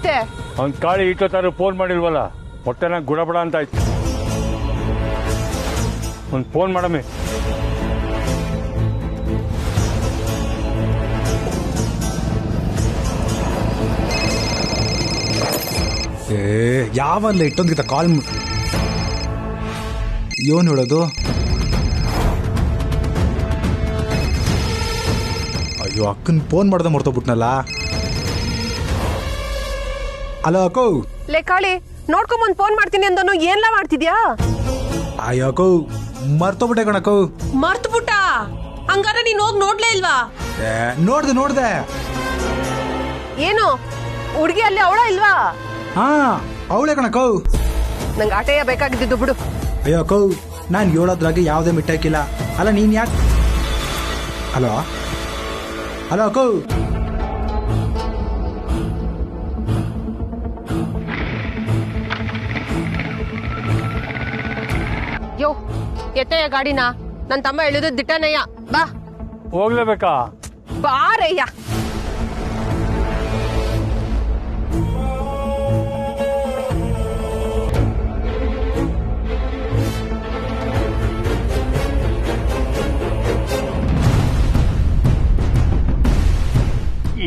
ಅಷ್ಟೇ. ಅವ್ನ್ ಕಾಳಿ ಇಟ್ಟೋತಾರು ಫೋನ್ ಮಾಡಿಲ್ವಲ್ಲ, ಹೊಟ್ಟೆನ ಗುಡಬಡ ಅಂತ ಆಯ್ತು. ಒಂದ್ ಫೋನ್ ಮಾಡಮ್ಮಿ. ಯಾವಲ್ಲ ಇಟ್ಟೊಂದ್ಗಿಂತ ಕಾಲ್ ಏನ್ ಹೇಳೋದು? ಅಯ್ಯೋ ಅಕ್ಕನ್ ಫೋನ್ ಮಾಡ್ದೆ ಮರ್ತೋಗ್ಬಿಟ್ನಲ್ಲ. ಅಲೋ ಅಕ್ಕೋ. ಲೇ ಕಾಳಿ, ನೋಡ್ಕೊಂಬಂದ್ ಫೋನ್ ಮಾಡ್ತೀನಿ ಅಂದನು ಏನ್ಲ ಮಾಡ್ತಿದ್ಯಾ? ಅಯ್ಯೋ ಅಕ್ಕೋ ಮರ್ತೋಗ್ಬಿಟ್ಟೆ ಕಣಕ್ಕೋ. ಮರ್ತು ಬಿಟ್ಟ? ಹಂಗಾರ ನೀನ್ ಹೋಗ್ ನೋಡ್ಲೇ ಇಲ್ವಾ? ನೋಡ್ದೆ ಏನು ಹುಡ್ಗಿ ಅಲ್ಲಿ ಅವಳ ಇಲ್ವಾ? ಹಾ ಅವಳೇ ಕಣಕ್ಕೋ. ನಂಗೆ ಆಟೆಯ ಬೇಕಾಗಿದ್ದು ಬಿಡು. ಅಯ್ಯೋ ಅಕ್ಕೋ, ನಾನ್ ಹೇಳೋದ್ರಾಗೆ ಯಾವ್ದೇ ಮಿಟ್ಟಾಕಿಲ್ಲ. ಅಲ್ಲ ನೀನ್ ಯಾಕೆ? Hello hello ಅಕ್ಕೋ. ಯೋ ಎತ್ತೆಯ ಗಾಡಿನ, ನನ್ ತಮ್ಮ ಹೇಳಿದ ದಿಟ್ಟನಯ್ಯ. ಬಾ. ಹೋಗ್ಲೇಬೇಕಾ? ಬಾರಯ್ಯ.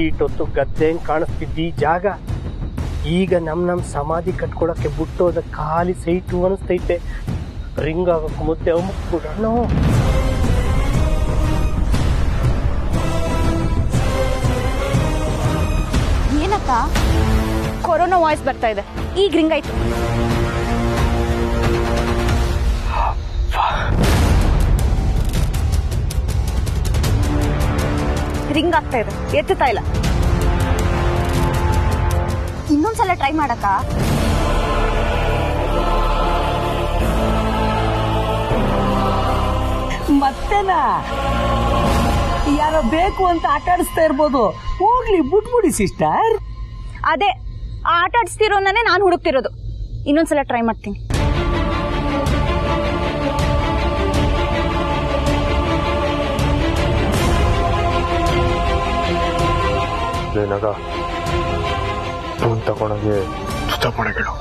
ಈಟೊತ್ತು ಗದ್ದೆ ಕಾಣಿಸ್ತಿದ್ದಿ ಜಾಗ ಈಗ ನಮ್ ಸಮಾಧಿ ಕಟ್ಕೊಳಕ್ಕೆ ಬಿಟ್ಟೋದ ಖಾಲಿ ಸೈಟು ಅನಿಸ್ತೈತೆ. ರಿಂಗ್ ಆಗಕ್ಕೆ ಮುದ್ದೆ ಅಮ್ಮಕ್ಬಿಡೋಣ. ಏನಕ್ಕ ಕೊರೋನಾ ವಾಯ್ಸ್ ಬರ್ತಾ ಇದೆ, ಈಗ ರಿಂಗ್ ಆಯ್ತು. ರಿಂಗ್ ಆಗ್ತಾ ಇದೆ, ಎತ್ತುತ್ತಾ ಇಲ್ಲ. ಇನ್ನೊಂದ್ಸಲ ಟ್ರೈ ಮಾಡಕ್ಕ. ಮತ್ತೆನಾ ಯಾರೋ ಬೇಕು ಅಂತ ಆಟ ಆಡಿಸ್ತಾ ಇರ್ಬೋದು. ಹೋಗ್ಲಿ ಬಿಟ್ಬಿಡಿ ಸಿಸ್ಟರ್. ಅದೇ ಆಟ ಆಡಿಸ್ತಿರೋನೇ ನಾನು ಹುಡುಕ್ತಿರೋದು. ಇನ್ನೊಂದ್ಸಲ ಟ್ರೈ ಮಾಡ್ತೀನಿ. ನಗ ಫೋನ್ ತಗೊಂಡೋಗಿ ಸುತ್ತಪಣಗಳು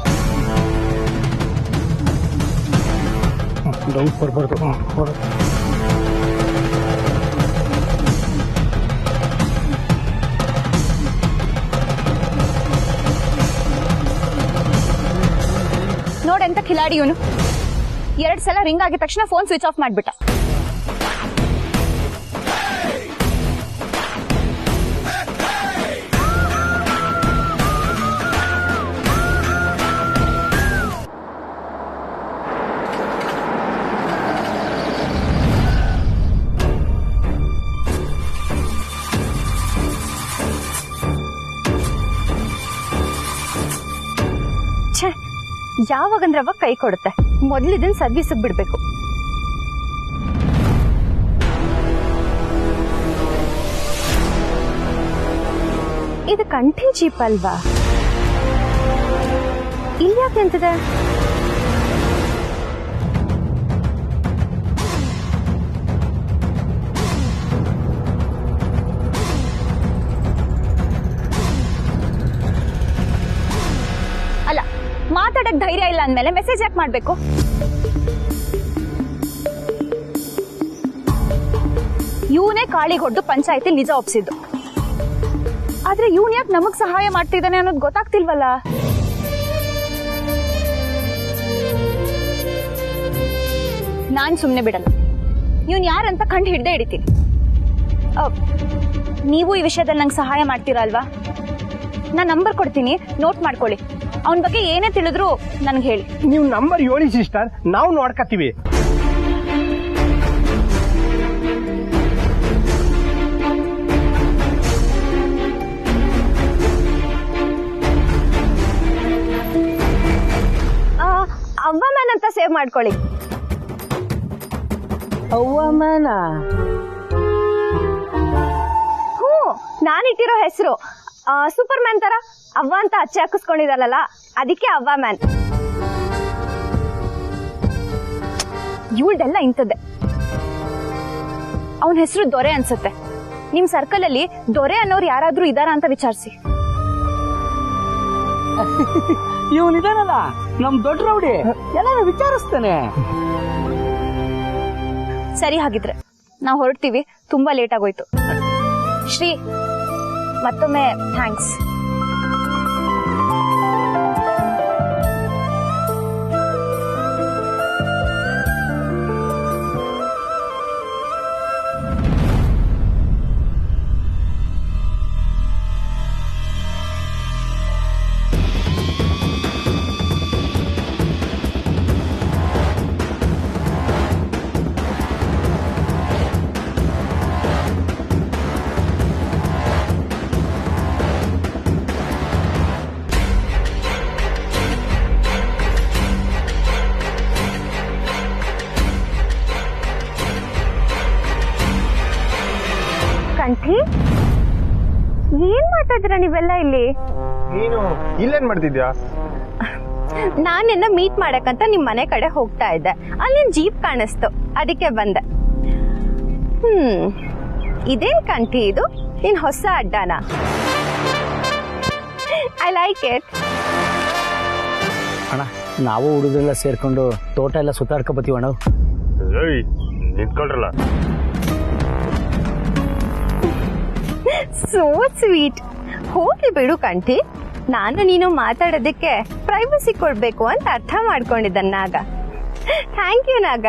ಡೌಟ್ ಬರ್ಬಾರ್ದು. ನೋಡೆಂತ ಖಿಲಾಡಿ ಇವನು. 2 ಸಲ ರಿಂಗ್ ಆಗಿದ ತಕ್ಷಣ ಫೋನ್ ಸ್ವಿಚ್ ಆಫ್ ಮಾಡ್ಬಿಟ್ಟ. ಯಾವಾಗಂದ್ರೆ ಅವಾಗ ಕೈ ಕೊಡುತ್ತೆ. ಮೊದ್ಲು ಇದನ್ನ ಸರ್ವಿಸ್ ಬಿಡ್ಬೇಕು. ಇದು ಕಂಠಿ ಚೀಪ್ ಅಲ್ವಾ? ಇಲ್ಲಿ ಯಾಕೆ ಅಂತಿದೆ? ಅಲ್ಲ, ಮಾತಾಡಕ್ ಧೈರ್ಯ ಇಲ್ಲ ಅಂದ್ಮೇಲೆ ಮೆಸೇಜ್ ಯಾಕೆ ಮಾಡ್ಬೇಕು? ಇವನೇ ಕಾಳಿಗೊಡ್ಡು ಪಂಚಾಯತಿ ನಿಜ ಒಪ್ಸಿದ್ದು. ಆದ್ರೆ ಇವನ್ ಯಾಕೆ ನಮಗ್ ಸಹಾಯ ಮಾಡ್ತಿದ್ದಾನೆ ಅನ್ನೋದು ಗೊತ್ತಾಗ್ತಿಲ್ವಲ್ಲ. ನಾನ್ ಸುಮ್ನೆ ಬಿಡಲ್ಲ. ಇವನ್ ಯಾರಂತ ಕಂಡು ಹಿಡ್ದೆ ಹಿಡಿತೀನಿ. ನೀವು ಈ ವಿಷಯದಲ್ಲಿ ನಂಗೆ ಸಹಾಯ ಮಾಡ್ತೀರಾ ಅಲ್ವಾ? ನಾನ್ ನಂಬರ್ ಕೊಡ್ತೀನಿ, ನೋಟ್ ಮಾಡ್ಕೊಳ್ಳಿ. ಅವನ ಬಗ್ಗೆ ಏನೇ ತಿಳಿದ್ರು ನನ್ಗೆ ಹೇಳಿ. ನೀವು ನಂಬರ್ ಹೇಳಿ ಸಿಸ್ಟರ್, ನಾವು ನೋಡ್ಕತ್ತೀವಿ. ಅವ್ವಮ್ಮನ್ ಅಂತ ಸೇವ್ ಮಾಡ್ಕೊಳ್ಳಿ. ಅವ್ವಮ್ಮನ? ಹ್ಞೂ, ನಾನಿಟ್ಟಿರೋ ಹೆಸರು ಸೂಪರ್ ಮ್ಯಾನ್ ತರ ಅವ್ವ ಅಂತ ಅಚ್ಚೆ ಹಾಕಿಸ್ಕೊಂಡಿದಲ್ಲ, ಅದಕ್ಕೆ ಅವ್ವ ಮ್ಯಾನ್. ಇವಳ್ದೆಲ್ಲ ಇಂಥದ್ದೆ. ಅವನ ಹೆಸರು ದೊರೆ ಅನ್ಸುತ್ತೆ. ನಿಮ್ ಸರ್ಕಲ್ ಅಲ್ಲಿ ದೊರೆ ಅನ್ನೋರು ಯಾರಾದ್ರೂ ಇದಾರ ಅಂತ ವಿಚಾರಿಸಿ. ಇವನಿದಾನಲ್ಲ ನಮ್ ದೊಡ್ಡ ರೌಡಿ ಎಲ್ಲ ವಿಚಾರಿಸ್ತಾನೆ. ಸರಿ, ಹಾಗಿದ್ರೆ ನಾವು ಹೊರಡ್ತೀವಿ. ತುಂಬಾ ಲೇಟ್ ಆಗೋಯ್ತು. ಶ್ರೀ, ಮತ್ತೊಮ್ಮೆ ಥ್ಯಾಂಕ್ಸ್. ಕಂಠಿ, ಏನ್ ಮಾಡ್ತಾ ಇದ್ದೀರಾ ನೀವೆಲ್ಲ ಇಲ್ಲಿ? ನೀನು ಇಲ್ಲೇನ್ ಮಾಡ್ತಿದ್ಯಾ? ನಾನ್ ನಿನ್ನ ಮೀಟ್ ಮಾಡಕ್ಕಂತ ನಿಮ್ ಮನೆ ಕಡೆ ಹೋಗ್ತಾ ಇದ್ದೆ. ಅಲ್ಲಿ ಜೀಪ್ ಕಾಣಿಸ್ತು, ಅದಕ್ಕೆ ಬಂದೆ. ಇದೇನ್ ಕಂಠಿ ಇದು? ನಿನ್ ಹೊಸ ಅಡ್ಡಾನ? I like it. ಅಣ್ಣ, ನಾವು ಹುಡುಗರೆಲ್ಲ ಸೇರ್ಕೊಂಡು ತೋಟ ಎಲ್ಲ ಸುತ್ತಾಡ್ಕೊ ಬತ್ತೀವಿ ಅಣ್ಣ. ನಿಂತ್ಕೊಳ್ರಲ್ಲ. So sweet. ಹೋಗಿ ಬಿಡು ಕಂಠಿ. ನಾನು ನೀನು ಮಾತಾಡೋದಕ್ಕೆ ಪ್ರೈವಸಿ ಕೊಡ್ಬೇಕು ಅಂತ ಅರ್ಥ ಮಾಡ್ಕೊಂಡಿದ್ದ ನಾಗ. ಥ್ಯಾಂಕ್ ಯು ನಾಗ.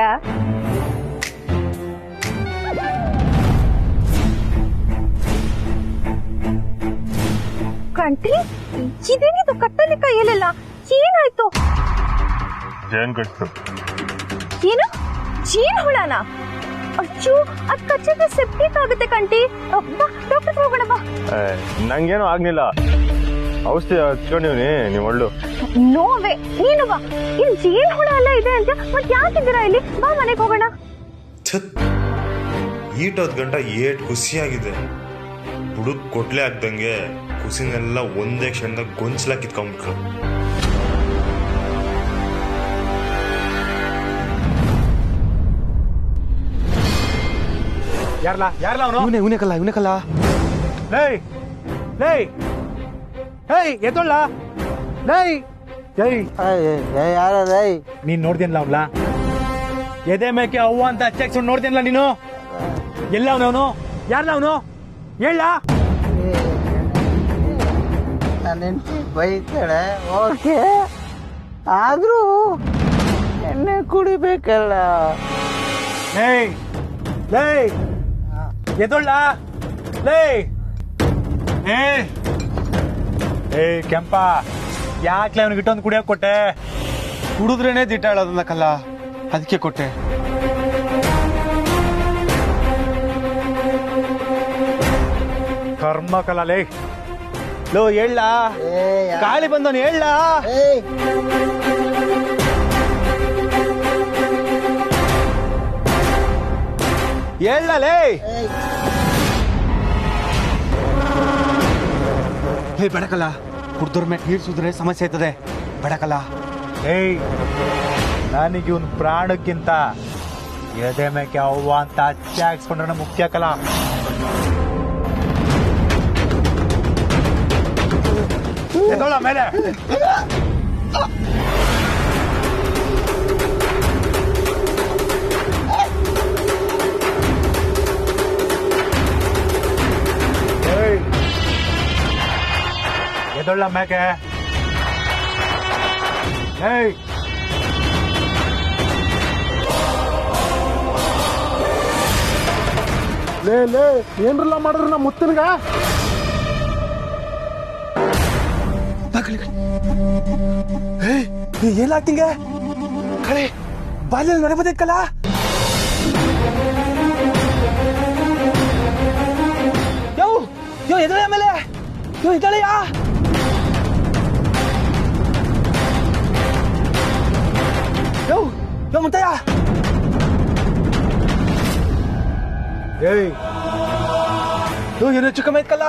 ಕಂಠಿ, ಇದೇನಿದು ಕಟ್ಟಲಿ ಕೈಯಲ್ಲೆಲ್ಲ? ಏನಾಯ್ತು? ಏನು, ಜೇನ್ ಹುಳನ? ಅಚ್ಚು, ಅದ್ ಕಚ್ಚಿದ್ರೆ ಸೆಪ್ಟಿಕ್ ಆಗುತ್ತೆ ಕಂಠಿ. ಡಾಕ್ಟರ್ ಹೋಗೋಣ ಬಾ. ನಂಗೇನು ಆಗ್ಲಿಲ್ಲ, ಔಷಧಿ ಹಚ್ಕೊಂಡಿವ್ನಿ. ನೀವು ಒಳ್ಳು ನೋವೇ. ನೀನು ಬಾ. ಇಲ್ಲಿ ಜೇನ್ ಹುಳ ಎಲ್ಲ ಇದೆ ಅಂತ ಮತ್ ಯಾಕಿದ್ದೀರಾ ಇಲ್ಲಿ? ಬಾ, ಮನೆಗೆ ಹೋಗೋಣ. ಈಟೋದ್ ಗಂಟ ಏಟ್ ಖುಷಿಯಾಗಿದೆ. ಹುಡುಕ್ ಕೊಟ್ಲೆ ಆಗ್ದಂಗೆ ಕುಸಿನೆಲ್ಲ ಒಂದೇ ಕ್ಷಣದಾಗ ಗೊಂಚಲ ಕಿತ್ಕೊಂಡ್ಬಿಟ್ರು. ಯಾರಲ್ಲ ಅವನು? ಇವನೇ ಕಲ್ಲ. ಎದ್ದೊಳ್ಳ. ನೀನ್ ನೋಡ್ದೇನಲ್ಲ ಅವ್ಲ? ಎದೆ ಮೇಕೆ ಅವ್ವ ಅಂತ ಅಚ್ಚ ನೋಡ್ದೇನಲ್ಲ ನೀನು? ಎಲ್ಲ ಅವನವನು? ಯಾರಲ್ಲ ಅವನು? ಹೇಳ. ಬೈತಾಳೆ, ಓಕೆ, ಆದ್ರೂ ಎಣ್ಣೆ ಕುಡಿಬೇಕಲ್ಲ. ಎದ್ದೊಳ್ಳ. ಕೆಂಪ, ಯಾಕ್ಲೆ ಅವನಿಗೆ ಇಟ್ಟೊಂದು ಕುಡಿಯಕ್ ಕೊಟ್ಟೆ? ಕುಡಿದ್ರೇನೆ ದಿಟ್ಟ ಹೇಳೋದಲ್ಲ ಕಲ್ಲ, ಅದಕ್ಕೆ ಕೊಟ್ಟೆ. ಕರ್ಮ ಕಲ್ಲ. ಲೋ ಹೇಳ, ಗಾಳಿ ಬಂದವನು ಹೇಳ. ಹೇಳಲೇ. ಬೆಳಕಲ್ಲ, ಕುಡ್ದೋರ್ ಮೇಲೆ ನೀರು ಸುದ್ರೆ ಸಮಸ್ಯೆ ಆಯ್ತದೆ. ಬೆಳಕಲ್ಲ. ನನಗೆ ಇವನ್ ಪ್ರಾಣಕ್ಕಿಂತ ಎದೆ ಮೇಕೆ ಅವ್ವ ಅಂತ ಅಚ್ಚೆ ಹಾಕ್ಸ್ಕೊಂಡ್ರೆ ಮುಖ್ಯ ಕಲ. ಮೇಲೆ ಎದೊಳ್ಳ ಮೇಕೆ. ಏನ್ರಲ್ಲ ಮಾಡಿದ್ರು ನಮ್ಮ ಮುತ್ತನ್ಗ? ಏನಾಗ್ತಿಂಗ ಕಳೆ ಬಾಲ್ಯಲ್ಲಿ ನಡಬೋದಕ್ಕಲ್ಲ. ಯೋ ಎದಳೆ ಆಮೇಲೆ ಯೋ ಇದಳೆಯಾ? ಯೋ ಯೋ ಮುತ್ತಯ್ಯ. ಯೋ ಏನೋ ಚಿಕ್ಕ ಮೇತ್ಕಲ್ಲ.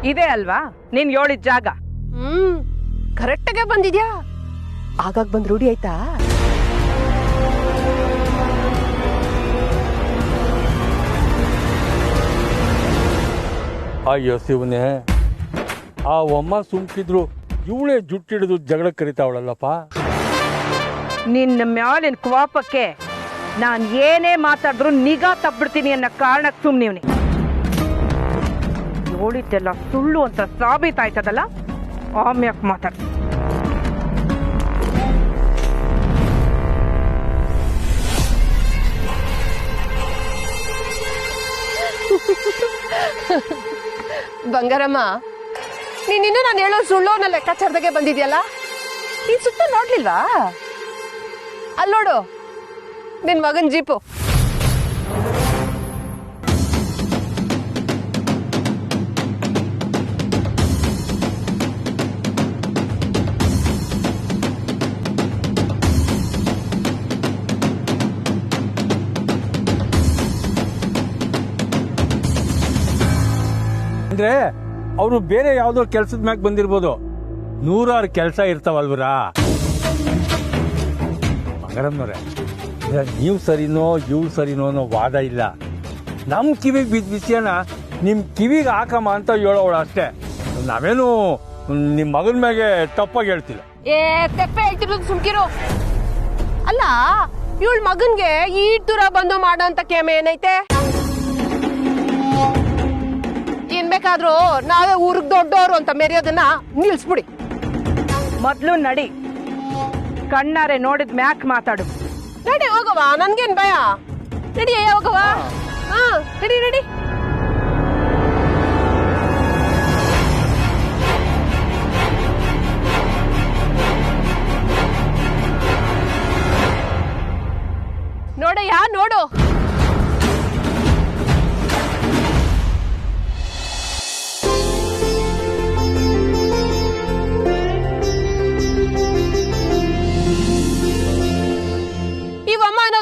ಇದೆ ಅಲ್ವಾ ನೀನ್ ಹೇಳಿದ ಜಾಗ? ಕರೆಕ್ಟಾಗೆ ಬಂದಿದ್ಯಾ. ಆಗಾಗ ಬಂದ್ ರೂಢಿ ಆಯ್ತಾ? ಅಯ್ಯೋ ಶಿವನೇ, ಆ ಅಮ್ಮ ಸುಮ್ಕಿದ್ರು ಇವಳೇ ಜುಟ್ಟಿಡಿದು ಜಗಳ ಕರಿತಾವಳಲ್ಲಪ್ಪ. ನಿನ್ನ ಮ್ಯಾಲಿನ ಕೋಪಕ್ಕೆ ನಾನ್ ಏನೇ ಮಾತಾಡಿದ್ರು ನಿಗಾ ತಪ್ಪಿಡ್ತೀನಿ ಅನ್ನೋ ಕಾರಣಕ್ಕೆ ಸುಮ್ನಿವ್ನಿ. ನೋಡಿದ್ದೆಲ್ಲ ಸುಳ್ಳು ಅಂತ ಸಾಬೀತಾಯ್ತದಲ್ಲ, ಆಮ್ಯಾಕ್ ಮಾತಾಡ. ಬಂಗಾರಮ್ಮ, ನೀನಿನ್ನೂ ನಾನು ಹೇಳೋ ಸುಳ್ಳು ಅನ್ನೋ ಲೆಕ್ಕಾಚಾರದಾಗೆ ಬಂದಿದ್ಯಲ್ಲ. ನೀನ್ ಸುತ್ತ ನೋಡ್ಲಿಲ್ವಾ? ಅಲ್ಲೋಡು ನಿನ್ ಮಗನ್ ಜೀಪು. ಅಂದ್ರೆ ಅವರು ಬೇರೆ ಯಾವ್ದೋ ಕೆಲ್ಸದ ಮ್ಯಾಗ ಬಂದಿರ್ಬೋದು. 100 ಕೆಲಸ ಇರ್ತಾವಲ್ವರಾ ಬಂಗಾರಮ್ಮನವ್ರೆ. ನೀವು ಸರಿನೋ ಇವ್ರು ಸರಿನೋ ಅನ್ನೋ ವಾದ ಇಲ್ಲ. ನಮ್ ಕಿವಿಗೆ ಬಿದ್ದ ವಿಷಯನ ನಿಮ್ ಕಿವಿಗೆ ಹಾಕಮ್ಮ ಅಂತ ಹೇಳೋವಳ ಅಷ್ಟೇ. ನಾವೇನು ನಿಮ್ ಮಗನ ಮ್ಯಾಗೆ ತಪ್ಪಾಗಿ ಹೇಳ್ತಿಲ್ಲ. ತೆಪ್ಪೆ ಹೇಳ್ತಿರೋದು ಸುಮ್ಕಿರು. ಅಲ್ಲ, ಇವಳ ಮಗನ್ಗೆ ಈ ದೂರ ಬಂದು ಮಾಡೋ ಅಂತ ಕೇಮ ಏನೈತೆ? ಏನ್ ಬೇಕಾದ್ರೂ ನಾವೇ ಊರಿಗೆ ದೊಡ್ಡವರು ಅಂತ ಮೆರೆಯೋದನ್ನ ನಿಲ್ಸ್ಬಿಡಿ. ಮೊದ್ಲು ನಡಿ, ಕಣ್ಣಾರೆ ನೋಡಿದ್ ಮ್ಯಾಕ್ ಮಾತಾಡು. ನಡಿ ಹೋಗವ, ನನ್ಗೇನ್ ಭಯ. ನಡಿ ಹೋಗವ. ಹಾ ನಡಿ ನಡಿ. ನೋಡಯ್ಯ ನೋಡು.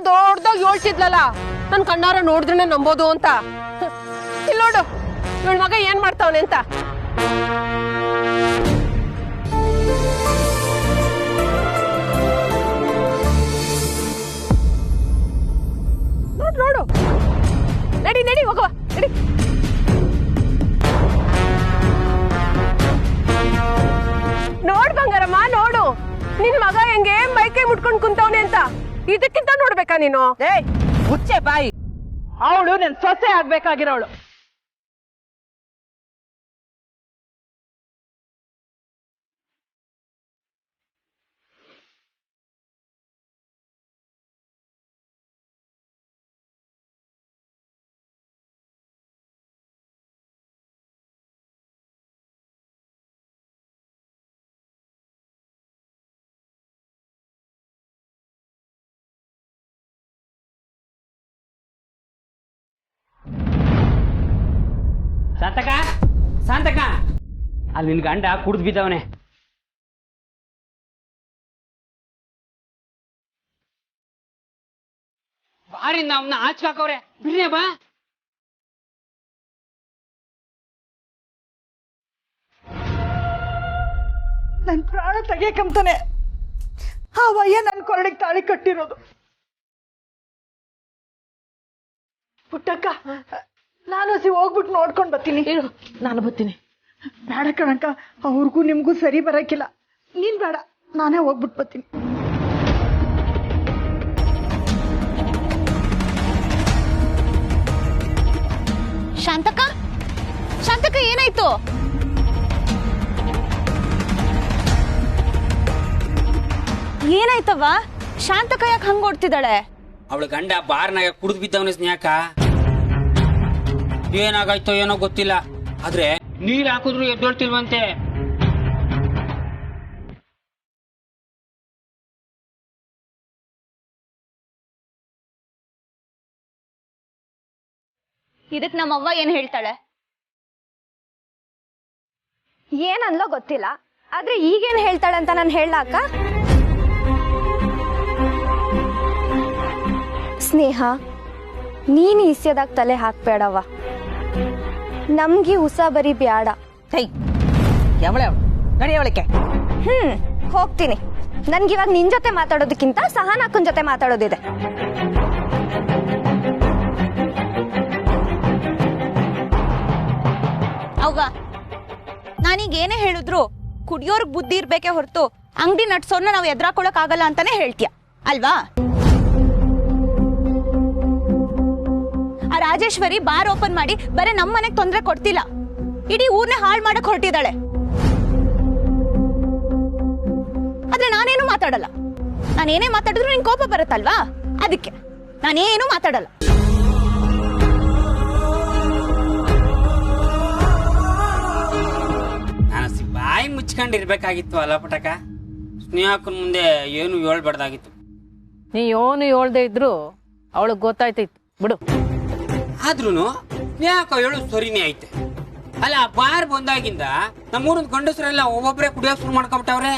ದೊಡ್ಡದಾಗಿ ಹೇಳ್ತಿದ್ಲಲ್ಲ, ನನ್ ಕಣ್ಣಾರ ನೋಡಿದ್ರೆ ನಂಬೋದು ಅಂತ. ಇಲ್ಲಿ ನೋಡು ಇವಳ ಮಗ ಏನ್ ಮಾಡ್ತಾವನೆ ಅಂತ. ನೋಡು ನೋಡು. ನಡಿ ನಡಿ ಹೋಗುವ, ನಡಿ. ನೋಡ್ ಬಂಗಾರಮ್ಮ, ನೋಡು ನಿನ್ ಮಗ ಹೆಂಗೆ ಮೈಕೈ ಮುಟ್ಕೊಂಡ್ ಕುಂತವನೆ ಅಂತ. ಇದಕ್ಕಿಂತ ನೋಡ್ಬೇಕಾ ನೀನು? ಹುಚ್ಚೆ ಬಾಯಿ, ಅವಳು ನನ್ ಸೊಸೆ ಆಗ್ಬೇಕಾಗಿರೋಳು. ಶಾಂತಕ, ಶಾಂತಕ, ಅಲ್ಲಿ ನಿನ್ ಗಂಡ ಕುಡ್ದು ಬಿದ್ದವನೆ. ಬಾರಿಂದ ಅವನ್ನ ಆಚ್ಕಾಕವ್ರೆ, ಬಿಡ್ನೆ ಬಾ. ನನ್ ಪ್ರಾಣ ತೆಗಿಯಕಂತಾನೆ ಆ ವಯ್ಯ ನನ್ ಕೊರಳಿಗೆ ತಾಳಿ ಕಟ್ಟಿರೋದು. ಪುಟ್ಟಕ್ಕ, ನಾನು ಹೋಗ್ಬಿಟ್ಟು ನೋಡ್ಕೊಂಡ್ ಬರ್ತೀನಿ. ನಾನು ಬರ್ತೀನಿ. ಬೇಡ ಕಣಕ್ಕ, ಅವ್ರಿಗೂ ನಿಮ್ಗೂ ಸರಿ ಬರಕಿಲ್ಲ. ನೀನ್ ಬೇಡ, ನಾನೇ ಹೋಗ್ಬಿಟ್ಟು ಬರ್ತೀನಿ. ಶಾಂತಕ, ಶಾಂತಕ ಏನಾಯ್ತು? ಏನಾಯ್ತವ್ವ? ಶಾಂತಕ ಯಾಕೆ ಹಂಗ ಓಡ್ತಿದ್ದಾಳೆ? ಅವಳ ಗಂಡ ಬಾರ್ನಾಗ ಕುಡ್ದು ಬಿದ್ದವನ ಸ್ನೇಹಕ. ಏನಾಗಾಯ್ತೋ ಏನೋ ಗೊತ್ತಿಲ್ಲ, ಆದ್ರೆ ನೀರ್ ಹಾಕಿದ್ರು ಎದ್ದೊಳ್ತಿಲ್ವಂತೆ. ಇದಕ್ ನಮ್ಮವ್ವ ಏನ್ ಹೇಳ್ತಾಳೆ? ಏನನ್ಲೋ ಗೊತ್ತಿಲ್ಲ, ಆದ್ರೆ ಈಗೇನ್ ಹೇಳ್ತಾಳೆ ಅಂತ ನಾನು ಹೇಳಾಕ? ಸ್ನೇಹ, ನೀನ್ ಇಸ್ಯದಾಗ ತಲೆ ಹಾಕ್ಬೇಡವ್ವ. ನಮ್ಗೆ ಉಸಾಬರಿ ಬ್ಯಾಡ. ಹೈ ಯಾವಳೆ ಅವಳು ನಡಿಯವಳಿಕೆ. ಹೋಗ್ತೀನಿ. ನನ್ಗಿವಾಗ ನಿನ್ ಜೊತೆ ಮಾತಾಡೋದಕ್ಕಿಂತ ಸಹನಾ ಅಕ್ಕನ್ ಜೊತೆ ಮಾತಾಡೋದಿದೆ. ಅವ್ವ, ನಾನೀಗ ಏನೇ ಹೇಳಿದ್ರು ಕುಡಿಯೋರ್ಗ್ ಬುದ್ಧಿ ಇರ್ಬೇಕೆ ಹೊರತು ಅಂಗಡಿ ನಡ್ಸೋರ್ನ ನಾವು ಎದುರಾಕೊಳಕ್ ಆಗಲ್ಲ ಅಂತಾನೆ ಹೇಳ್ತೀಯ ಅಲ್ವಾ? ಆ ರಾಜೇಶ್ವರಿ ಬಾರ್ ಓಪನ್ ಮಾಡಿ ಬರೀ ನಮ್ ಮನೆಗ್ ತೊಂದ್ರೆ ಕೊಡ್ತಿಲ್ಲ, ಇಡೀ ಊರ್ನೇ ಹಾಳು ಮಾಡಕ್ ಹೊರಟಿದ್ದಾಳೆ. ಆದ್ರೆ ನಾನೇನು ಮಾತಾಡಲ್ಲ. ನಾನೇನೇ ಮಾತಾಡಿದ್ರು ನಿನ್ ಕೋಪ ಬರುತ್ತಲ್ವಾ, ಅದಕ್ಕೆ ನಾನೇನು ಮಾತಾಡಲ್ಲ. ನಾನು ಬಾಯಿ ಮುಚ್ಕೊಂಡಿರ್ಬೇಕಾಗಿತ್ತು ಅಲ್ಲ ಪಟಕ. ಸ್ನೇಹಕ್ಕನ ಮುಂದೆ ಏನು ಹೇಳ್ಬಾರ್ದಾಗಿತ್ತು. ನೀ ಏನು ಹೇಳ್ದೆ ಇದ್ರು ಅವಳಿಗೆ ಗೊತ್ತಾಯ್ತೈತಿ ಬಿಡು. ಆದ್ರೂನು ಸ್ನೇಹಕ್ಕ ಹೇಳು ಸರಿನೇ ಐತೆ. ಅಲ್ಲ, ಬಾರ್ ಬಂದಾಗಿಂದ ನಮ್ಮೂರಿನ ಗಂಡಸರೆಲ್ಲ ಒಬ್ಬೊಬ್ರೆ ಕುಡಿಯೋಕ್ ಶುರು ಮಾಡ್ಕೊಬಿಟ್ಟವ್ರೆ.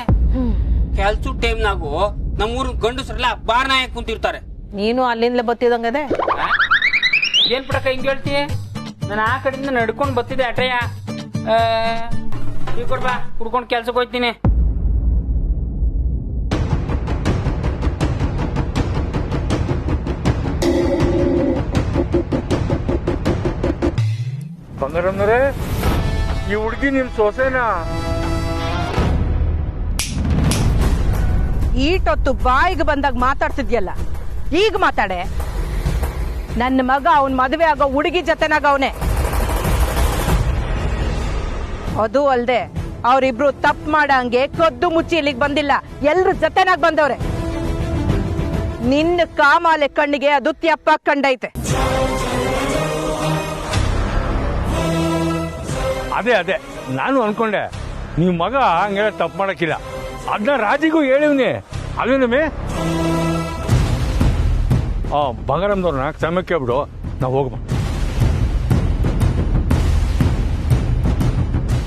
ಕೆಲ್ಸದ ಟೈಮ್ನಾಗು ನಮ್ಮೂರಿನ ಗಂಡಸರೆಲ್ಲ ಬಾರ್ ನಾಯ ಕುಂತಿರ್ತಾರೆ. ನೀನು ಅಲ್ಲಿಂದಲೇ ಬತ್ತಿದಂಗದೆ. ಏನ್ ಪಟಕ ಹಿಂಗ್ ಹೇಳ್ತಿ? ನಾನು ಆ ಕಡೆಯಿಂದ ನಡ್ಕೊಂಡ್ ಬತ್ತಿದೆ ಅಟಯ್ಯ. ಈ ಕೊಡ್ಬಾ, ಕುಡ್ಕೊಂಡ್ ಕೆಲ್ಸಕ್ಕೆ ಹೋಗ್ತೀನಿ. ಬಂಗಾರಮ್ಮನವ್ರೆ, ಈ ಹುಡುಗಿ ನಿಮ್ ಸೊಸೆನಾ? ಈಟೊತ್ತು ಬಾಯಿಗೆ ಬಂದಾಗ ಮಾತಾಡ್ತಿದ್ಯಲ್ಲ, ಈಗ ಮಾತಾಡೆ. ನನ್ನ ಮಗ ಅವನ್ ಮದುವೆ ಆಗೋ ಹುಡುಗಿ ಜೊತೆನಾಗ ಅವನೇ. ಅದು ಅಲ್ದೆ ಅವ್ರಿಬ್ರು ತಪ್ಪು ಮಾಡಂಗೆ ಕದ್ದು ಮುಚ್ಚಿ ಇಲ್ಲಿಗೆ ಬಂದಿಲ್ಲ, ಎಲ್ರು ಜೊತೆನಾಗ ಬಂದವ್ರೆ. ನಿನ್ನ ಕಾಮಾಲೆ ಕಣ್ಣಿಗೆ ಅದು ತ್ಯಪ್ಪ ಕಂಡೈತೆ. ಅದೇ ನಾನು ಅನ್ಕೊಂಡೆ ನೀವು ಮಗ ಹಂಗೆಲ್ಲ ತಪ್ಪು ಮಾಡಕ್ಕಿಲ್ಲ. ಅದನ್ನ ರಾಜಿಗೂ ಹೇಳಿವ್ನಿ ಅಲ್ವೇನಮ್ಮೆ. ಬಂಗಾರಮ್ಮದವ್ರನ್ನ ಕ್ಷಮಕ್ಕೆ ಬಿಡು, ನಾವು ಹೋಗ್ಬ.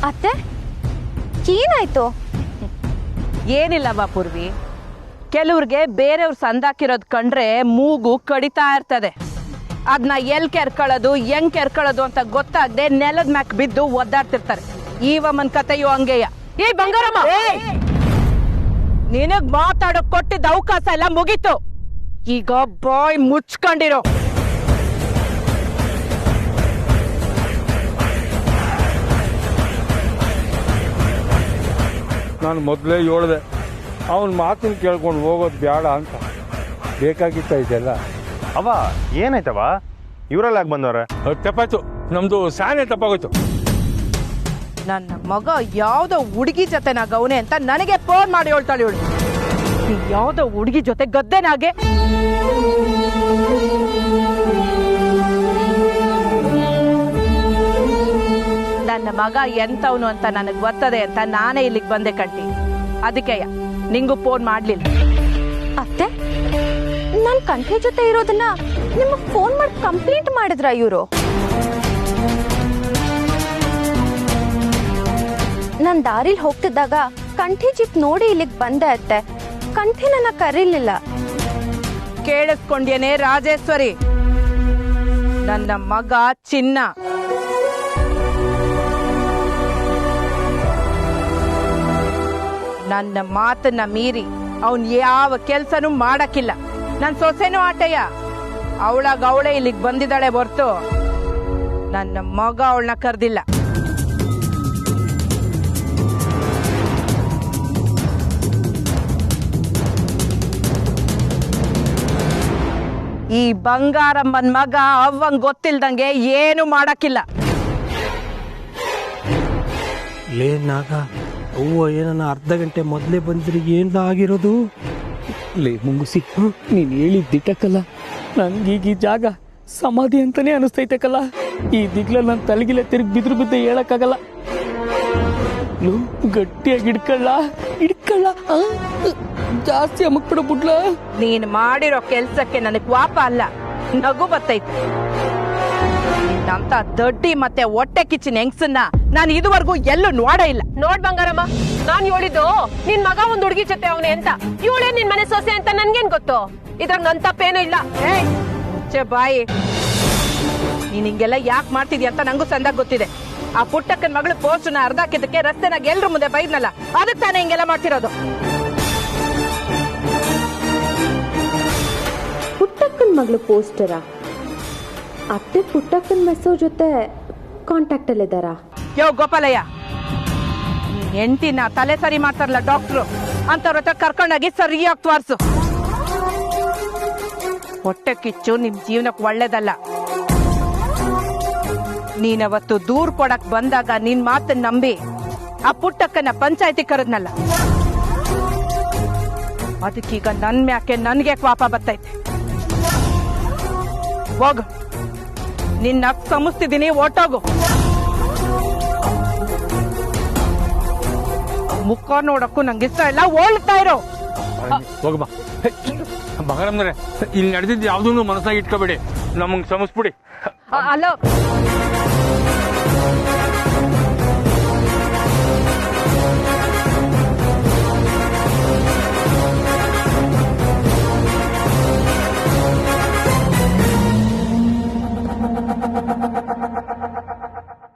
ಅತ್ತೆ ಏನಾಯ್ತು? ಏನಿಲ್ಲವಾ ಪೂರ್ವಿ, ಕೆಲವ್ರಿಗೆ ಬೇರೆಯವ್ರು ಸಂದಾಕಿರೋದ್ ಕಂಡ್ರೆ ಮೂಗು ಕಡಿತಾ ಇರ್ತದೆ. ಅದನ್ನ ಎಲ್ ಕೆರ್ಕೊಳ್ಳೋದು ಹೆಂಗ್ ಕೆರ್ಕೊಳ್ಳೋದು ಅಂತ ಗೊತ್ತಾಗದೆ ನೆಲದ ಮ್ಯಾಕ್ ಬಿದ್ದು ಒದ್ದಾಡ್ತಿರ್ತಾರೆ. ಈವಮ್ಮನ್ ಕತೆಯು ಹಂಗೆಯ. ಏ ಬಂಗಾರಮ್ಮ, ನಿನಗ್ ಮಾತಾಡೋಕ್ ಕೊಟ್ಟಿದ್ದ ಅವಕಾಶ ಎಲ್ಲ ಮುಗೀತು. ಈಗ ಬಾಯ್ ಮುಚ್ಕೊಂಡಿರೋ. ನಾನು ಮೊದಲೇ ಹೇಳ್ದೆ ಅವನ ಮಾತನ್ನು ಕೇಳ್ಕೊಂಡು ಹೋಗೋದು ಬೇಡ ಅಂತ. ಬೇಕಾಗಿತ್ತ ಇದೆಲ್ಲ. ಅವ ಏನಾಯ್ತವ? ಇವರೆಲ್ಲ ಯಾಕೆ ಬಂದವ್ರೆ? ತಪ್ಪಾಯ್ತು, ನಮ್ದು ಸಾನೆ ತಪ್ಪಾಗೋಯ್ತು. ನನ್ನ ಮಗ ಯಾವ್ದೋ ಹುಡುಗಿ ಜೊತೆನಾಗ ಅವನೇ ಅಂತ ನನಗೆ ಫೋನ್ ಮಾಡಿ ಹೇಳ್ತಾಳೆ ಇವಳು. ಯಾವ್ದೋ ಹುಡುಗಿ ಜೊತೆ ಗದ್ದೆನಾಗೆ. ನನ್ನ ಮಗ ಎಂತವನು ಅಂತ ನನಗ್ ಗೊತ್ತದೆ ಅಂತ ನಾನೇ ಇಲ್ಲಿಗೆ ಬಂದೆ ಕಟ್ಟಿ. ಅದಕ್ಕೆ ನಿಂಗೂ ಫೋನ್ ಮಾಡ್ಲಿಲ್ಲ. ಅತ್ತೆ, ನಾನ್ ಕಂಠಿ ಜೊತೆ ಇರೋದನ್ನ ನಿಮಗ್ ಫೋನ್ ಮಾಡಿ ಕಂಪ್ಲೇಂಟ್ ಮಾಡಿದ್ರ ಇವರು? ನಾನ್ ದಾರಿಲ್ ಹೋಗ್ತಿದ್ದಾಗ ಕಂಠಿ ಜಿಪ್ ನೋಡಿ ಇಲ್ಲಿಗೆ ಬಂದೆ ಅತ್ತೆ. ಕಂಠಿ ನನ್ನ ಕರೀಲಿಲ್ಲ. ಕೇಳಿಸ್ಕೊಂಡ್ಯೇನೆ ರಾಜೇಶ್ವರಿ, ನನ್ನ ಮಗ ಚಿನ್ನ. ನನ್ನ ಮಾತನ್ನ ಮೀರಿ ಅವನ್ ಯಾವ ಕೆಲ್ಸನೂ ಮಾಡಕ್ಕಿಲ್ಲ. ನನ್ ಸೊಸೆನೂ ಆಟಯ್ಯ, ಅವಳಾಗ ಅವಳೇ ಇಲ್ಲಿಗೆ ಬಂದಿದ್ದಾಳೆ ಹೊರ್ತು ನನ್ನ ಮಗ ಅವಳನ್ನ ಕರ್ದಿಲ್ಲ. ಈ ಬಂಗಾರಮ್ಮನ್ ಮಗ ಅವ್ವಂಗ್ ಗೊತ್ತಿಲ್ದಂಗೆ ಏನು ಮಾಡಕ್ಕಿಲ್ಲ. ಲೇ ನಾಗ, ಅವ್ವ ಏನನ್ನ ಅರ್ಧ ಗಂಟೆ ಮೊದಲೇ ಬಂದ್ರಿ ಏನ್ ಆಗಿರೋದು? ಲೇ ಮುಂಗುಸಿ, ನೀನ್ ಹೇಳಿದ್ ದಿಟ್ಟಕ್ಕಲ್ಲ. ನಂಗೀಗ ಈ ಜಾಗ ಸಮಾಧಿ ಅಂತಾನೆ ಅನಿಸ್ತೈತಕ್ಕಲ್ಲ. ಈ ದಿಗ್ಲ ನನ್ ತಲೆಗಿಲ್ಲ ತಿರುಗಿ ಬಿದ್ರು ಬಿದ್ದೆ ಹೇಳಕ್ಕಾಗಲ್ಲ. ಗಟ್ಟಿಯಾಗಿ ಹಿಡ್ಕಳ್ಳ ಜಾಸ್ತಿ ಅಮಕ್ಬಿಡ ಬಿಡ್ಲ. ನೀನ್ ಮಾಡಿರೋ ಕೆಲ್ಸಕ್ಕೆ ನನಗ್ ವಾಪ ಅಲ್ಲ, ನಗು ಬರ್ತೈತೆ. ನಿನ್ನಂತ ದೊಡ್ಡಿ ಮತ್ತೆ ಹೊಟ್ಟೆ ಕಿಚ್ಚಿನ ಹೆಂಗ್ಸನ್ನ ನಾನು ಇದುವರೆಗೂ ಎಲ್ಲೂ ನೋಡ ಇಲ್ಲ. ನೋಡ್ ಬಂಗಾರಮ್ಮ, ನಾನ್ ಹೇಳಿದ್ದು ನಿನ್ ಮಗ ಒಂದ್ ಹುಡುಗಿ ಜೊತೆ ಅವನೇ ಅಂತ. ಇವಳೇ ನಿನ್ ಮನೆ ಸೊಸೆ ಅಂತ ನನ್ಗೇನ್ ಗೊತ್ತು? ಇದ್ರಾಗ ನನ್ ತಪ್ಪೇನು ಇಲ್ಲ. ಮುಚ್ಚೆ ಬಾಯಿ. ನೀನ್ ಹಿಂಗೆಲ್ಲ ಯಾಕೆ ಮಾಡ್ತಿದ್ಯಾ ಅಂತ ನಂಗೂ ಸಂದಾಗ ಗೊತ್ತಿದೆ. ಆ ಪುಟ್ಟಕ್ಕನ ಮಗಳು ಪೋಸ್ಟ್ನ ಅರ್ಧಾಕಿದ್ದಕ್ಕೆ ರಸ್ತೆನಾಗ ಎಲ್ರ ಮುಂದೆ ಬೈದ್ನಲ್ಲ, ಅದಕ್ಕೆ ತಾನೇ ಹಿಂಗೆಲ್ಲ ಮಾಡ್ತಿರೋದು. ಪುಟ್ಟಕ್ಕನ ಮಗಳು ಪೋಸ್ಟರ? ಅತ್ತೆ ಪುಟ್ಟಕ್ಕನ ಮೆಸೇಜ್ ಜೊತೆ ಕಾಂಟ್ಯಾಕ್ಟ್ ಅಲ್ಲಿದ್ದಾರಾ? ಯೋ ಗೋಪಾಲಯ್ಯ, ಹೆಂಡತಿನ ತಲೆ ಸರಿ ಮಾಡ್ತಾರಲ್ಲ ಡಾಕ್ಟ್ರು, ಅಂತವ್ರ ಹತ್ರ ಕರ್ಕೊಂಡೋಗಿ ಸರಿಯಾಗಿ ತೋರ್ಸು. ಹೊಟ್ಟೆ ಕಿಚ್ಚು ನಿಮ್ ಜೀವನಕ್ಕೆ ಒಳ್ಳೇದಲ್ಲ. ನೀನವತ್ತು ದೂರ್ ಕೊಡಕ್ ಬಂದಾಗ ನಿನ್ ಮಾತನ್ನ ನಂಬಿ ಆ ಪುಟ್ಟಕ್ಕನ ಪಂಚಾಯತಿ ಕರೆದ್ನಲ್ಲ, ಅದಕ್ಕೀಗ ನನ್ ಮ್ಯಾಕೆ ನನ್ಗೆ ಪಾಪ ಬರ್ತೈತೆ. ಹೋಗು, ನಿನ್ನ ಸಮಸ್ತಿದ್ದೀನಿ, ಓಟೋಗು. ಮುಖ ನೋಡಕ್ಕೂ ನಂಗೆ ಇಷ್ಟ ಇಲ್ಲ, ಓಡ್ತಾ ಇರೋ. ಹೋಗಬಾ ಬಂಗಾರಮ್ಮನವ್ರೆ, ಇಲ್ಲಿ ನಡೆದಿದ್ದು ಯಾವ್ದೂ ಮನಸ್ಸಾಗಿ ಇಟ್ಕೋಬೇಡಿ, ನಮಗೆ ಸಮಸ್ಬಿಡಿ. ಅಲ್ಲ